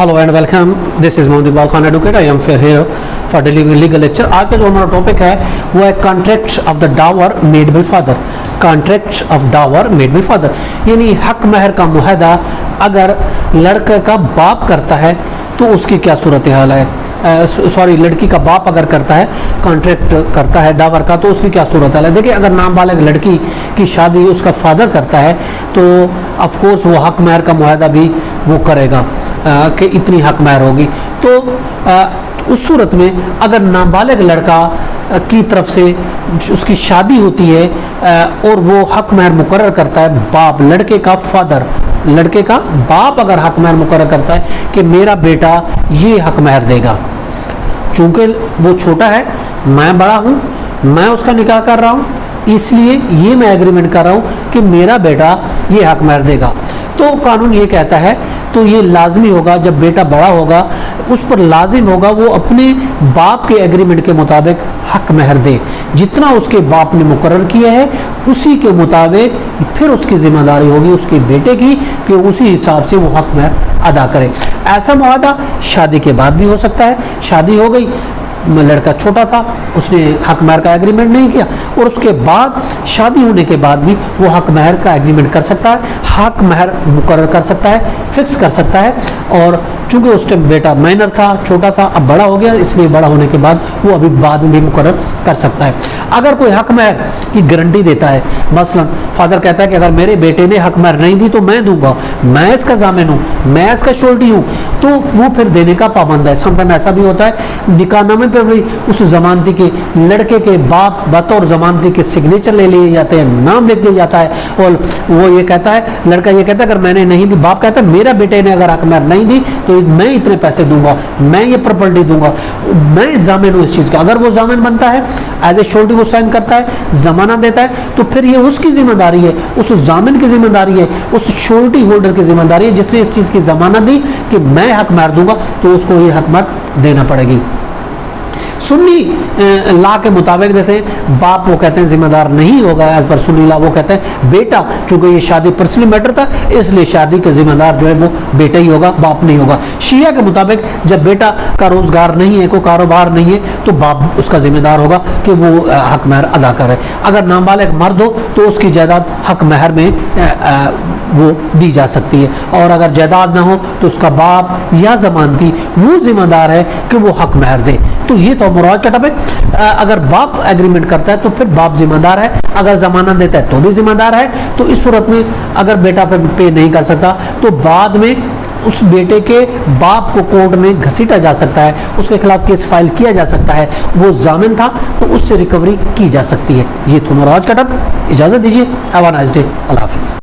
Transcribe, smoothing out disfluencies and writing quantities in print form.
Hello and welcome, this is Mohammad Iqbal Khan advocate. I am here for delivering legal lecture. आज का जो हमारा topic है वो है contract of the dower made by father. Contract of dower made by father यानी हक महर का मुआहदा अगर लड़के का बाप करता है तो उसकी क्या सूरत हाल है। सॉरी, लड़की का बाप अगर करता है, कॉन्ट्रैक्ट करता है डावर का, तो उसकी क्या सूरत हाल है। देखिए, अगर नाबालिग लड़की की शादी उसका फादर करता है तो ऑफ कोर्स वो हक महर का मुआहदा भी वो करेगा कि इतनी हक महर होगी। तो उस सूरत में अगर नाबालिग लड़का की तरफ से उसकी शादी होती है और वो हक महर मुकर्रर करता है बाप, लड़के का फादर, लड़के का बाप अगर हक महर मुकर्रर करता है कि मेरा बेटा ये हक महर देगा, चूंकि वो छोटा है, मैं बड़ा हूँ, मैं उसका निकाह कर रहा हूँ, इसलिए ये मैं एग्रीमेंट कर रहा हूँ कि मेरा बेटा ये हक महर देगा, तो कानून ये कहता है तो ये लाजमी होगा जब बेटा बड़ा होगा उस पर लाजिम होगा वो अपने बाप के एग्रीमेंट के मुताबिक हक महर दे। जितना उसके बाप ने मुकर्रर किया है उसी के मुताबिक फिर उसकी जिम्मेदारी होगी उसके बेटे की कि उसी हिसाब से वो हक महर अदा करे। ऐसा मुआहदा शादी के बाद भी हो सकता है। शादी हो गई, लड़का छोटा था, उसने हक महर का एग्रीमेंट नहीं किया और उसके बाद शादी होने के बाद भी वो हक महर का एग्रीमेंट कर सकता है, हक महर मुकर्रर कर सकता है, फिक्स कर सकता है। और चूंकि उस टाइम बेटा माइनर था, छोटा था, अब बड़ा हो गया, इसलिए बड़ा होने के बाद वो अभी बाद में भी मुकर्रर कर सकता है। अगर कोई हक महर की गारंटी देता है, मसलन फादर कहता है कि अगर मेरे बेटे ने हक महर नहीं दी तो मैं दूंगा, मैं इसका जामिन हूँ, मैं इसका श्योरिटी हूँ, तो वो फिर देने का पाबंद है। समटाइम ऐसा भी होता है निकाहनामे पे भी उस जमानती के लड़के के बाप बतौर जमानती के सिग्नेचर ले लिए जाते हैं, नाम लिख दिया जाता है और वो ये कहता है, लड़का ये कहता है अगर मैंने नहीं दी, बाप कहता है मेरा बेटे ने अगर हक महर नहीं दी तो मैं इतने पैसे दूंगा, मैं ये प्रॉपर्टी दूंगा, मैं जामिन हूँ इस चीज़ का। अगर वो जामिन बनता है, एज ए श्योरिटी वो साइन करता है, जमानत देता है, तो फिर ये उसकी जिम्मेदारी है, उस जामिन की जिम्मेदारी है, उस श्योरिटी होल्डर की जिम्मेदारी है जिसने इस चीज़ की जमानत दी कि मैं हक महर दूंगा, तो उसको ये हक महर देना पड़ेगी। सुन्नी ला के मुताबिक जैसे बाप वो कहते हैं जिम्मेदार नहीं होगा, एज पर सुन्नी ला वो कहते हैं बेटा, चूंकि ये शादी पर्सनली मैटर था इसलिए शादी का जिम्मेदार जो है वो बेटा ही होगा, बाप नहीं होगा। शिया के मुताबिक जब बेटा का रोजगार नहीं है, कोई कारोबार नहीं है, तो बाप उसका जिम्मेदार होगा कि वो हक महर अदा करे। अगर नाबालिग मर्द हो तो उसकी जायदाद हक महर में वो दी जा सकती है, और अगर जायदाद ना हो तो उसका बाप या जमानती वो जिम्मेदार है कि वो हक महर दे। तो ये तो मुराद का टॉपिक। अगर बाप एग्रीमेंट करता है तो फिर बाप जिम्मेदार है, अगर जमानत देता है तो भी जिम्मेदार है। तो इस सूरत में अगर बेटा पे नहीं कर सकता तो बाद में उस बेटे के बाप को कोर्ट में घसीटा जा सकता है, उसके खिलाफ केस फाइल किया जा सकता है, वो जामिन था तो उससे रिकवरी की जा सकती है। ये तो मुराद का टॉपिक। इजाजत दीजिए, हैव अ नाइस डे, अल्लाह हाफिज़।